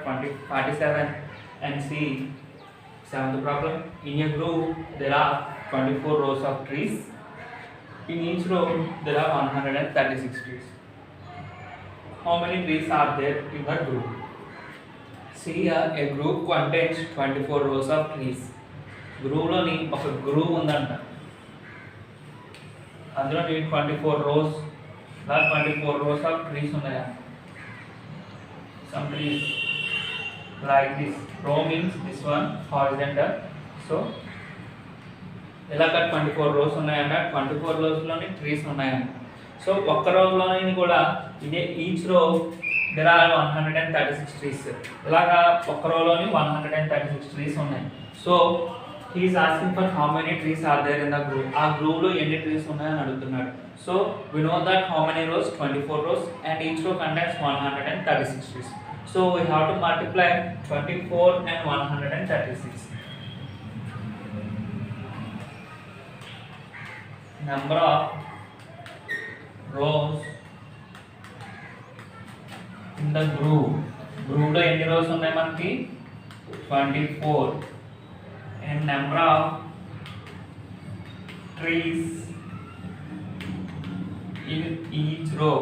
20, 47 and see seventh problem. In a group there are 24 rows of trees. In each row there are 136 trees. How many trees are there in the group? See here, a group contains 24 rows of trees. Group loni oka group undanta. అందులో 24 rows, that 24 rows of trees unnaya. Some trees like this. Row means this one horizontal. So ఇలాగ 24 rows ఉన్నాయన్న, 24 rows లోని trees ఉన్నాయన్న. So ఒక్క రోజులోని కూడా ఇదే each row there are 136 trees. ఇలాగా ఒక్క రోలోని 136 trees ఉన్నాయి. So he is asking for how many trees are there in the group. ఆ గ్రూప్ లో ఎన్ని ట్రీస్ ఉన్నాయని అడుగుతున్నాడు. So we know that how many rows, 24 rows, and each row contains 136 trees. So we have to multiply 24 and 136. Number of rows in the group. Group లో ఎన్ని rows ఉన్నాయి మనకి? 24. And number of trees in each row.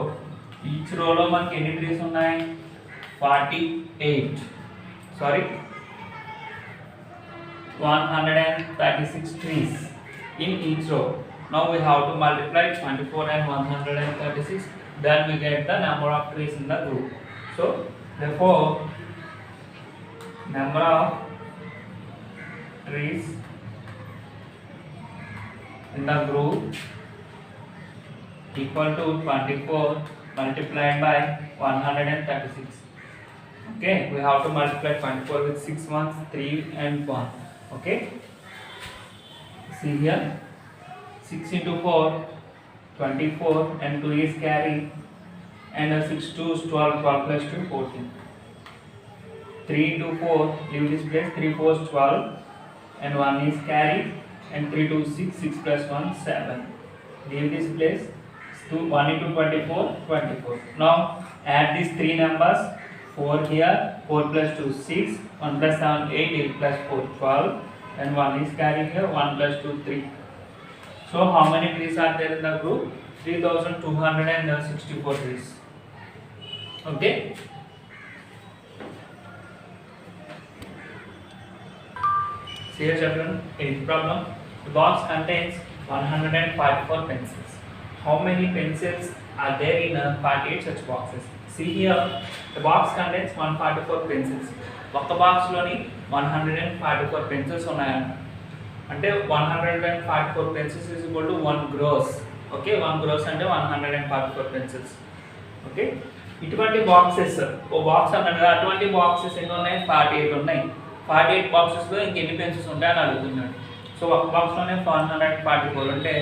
Each row లో మనకి ఎన్ని trees ఉన్నాయి? 48. Sorry, 136 trees in each row. Now we have to multiply 24 and 136. Then we get the number of trees in the group. So therefore, number of trees in the group equal to 24 multiplied by 136. Okay, we have to multiply 24 with 6 ones, 3 and 1. Okay, see here, 6 into 4, 24, and 2 is carry, and 6 2s 12, 12 plus 2 14. 3 into 4, leave this place, 3 4s 12, and 1 is carry, and 3 2 6, 6 plus 1 7. Leave this place, 1 into 24, 24. Now add these three numbers, 4 here, 4 plus 2 6, 1 plus 7 8, 8 plus 4 12, and 1 is carry here, 1 plus 2 3. So how many trees are there in the group? 3264 trees. Okay. See here children, 8th problem. The box contains 144 pencils. How many pencils are there in 48 such boxes? See here, the box contains 144 pencils. ఒక్క box లోని 144 pencils ఉన్నాయన్న. అంటే 144 pencils is equal to 1 gross. Okay, 1 gross అంటే 144 pencils. Okay, ఇటువంటి boxes, ఓ box అన్నాడు కదా, అటువంటి boxes ఎన్ని ఉన్నాయి? 48 ఉన్నాయి. 48 బాక్సెస్లో ఇంకెన్ని పెన్సిల్స్ ఉంటాయని అడుగుతున్నాడు. సో ఒక బాక్స్లోనే 144 ఉంటే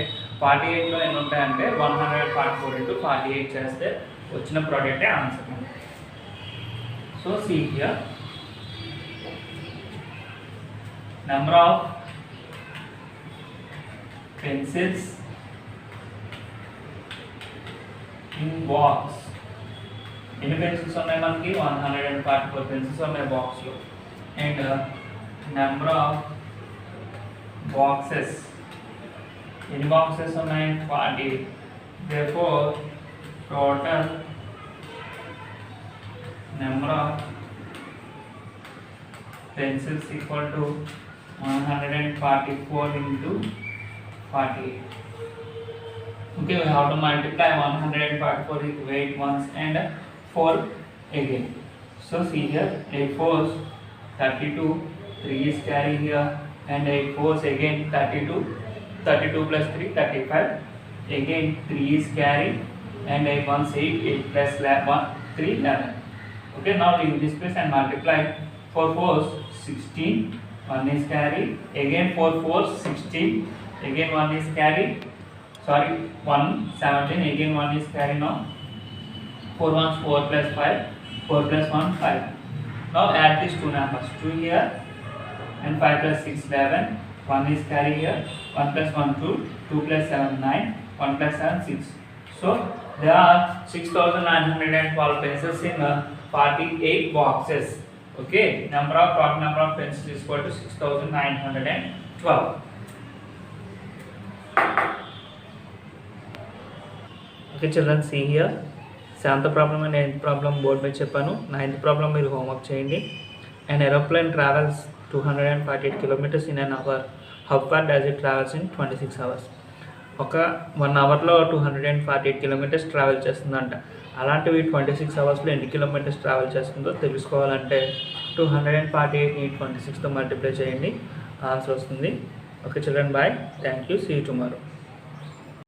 48లో ఎన్ని ఉంటాయంటే 144 into 48 చేస్తే వచ్చిన ప్రోడక్టే answer. So see here, number of pencils in box. ఎన్ని పెన్సిల్స్ ఉన్నాయి మనకి? 144 పెన్సిల్స్ ఉన్నాయి బాక్స్ లో. అండ్ నెంబర్ ఆఫ్ బాక్సెస్, ఎన్ని బాక్సెస్ ఉన్నాయి? 40. therefore total number of pencils equal to 144 into 48. Okay, we have to multiply 144 with 8 once and 4 again. So see here, 8 4s 32, 3 is carry here, and 8 4s again 32, 32 plus 3 35, again 3 is carry, and 8 1s 8, 8 plus 1 3 11. Okay, now leave this place and multiply. 4 4s 16, 1 is carry, again 4 4s 16, again 1 is carry, sorry 1 17, again 1 is carry. Now 4 1s 4 plus 5, 4 plus 1 5. Now add these two numbers, 2 here and 5 plus 6 11, 1 is carry here, 1 plus 1 2, 2 plus 7 9, 1 plus 7 6. So there are 6912 pencils in 48 boxes. Okay, total number of pencils is equal to 6912. Okay children, see here, 7th problem and 8th problem board మీద చెప్పాను. 9th problem మీరు homework చేయండి. An aeroplane travels 248 kilometers in an hour. How far does it travels in 26 hours? ఒక 1 అవర్లో 248 kilometres travel చేస్తుందంట. అలాంటివి 26 అవర్స్లో ఎన్ని కిలోమీటర్స్ ట్రావెల్ చేస్తుందో తెలుసుకోవాలంటే 248ని 26తో మల్టిప్లై చేయండి, ఆన్సర్ వస్తుంది. Okay children, bye, thank you, see you tomorrow.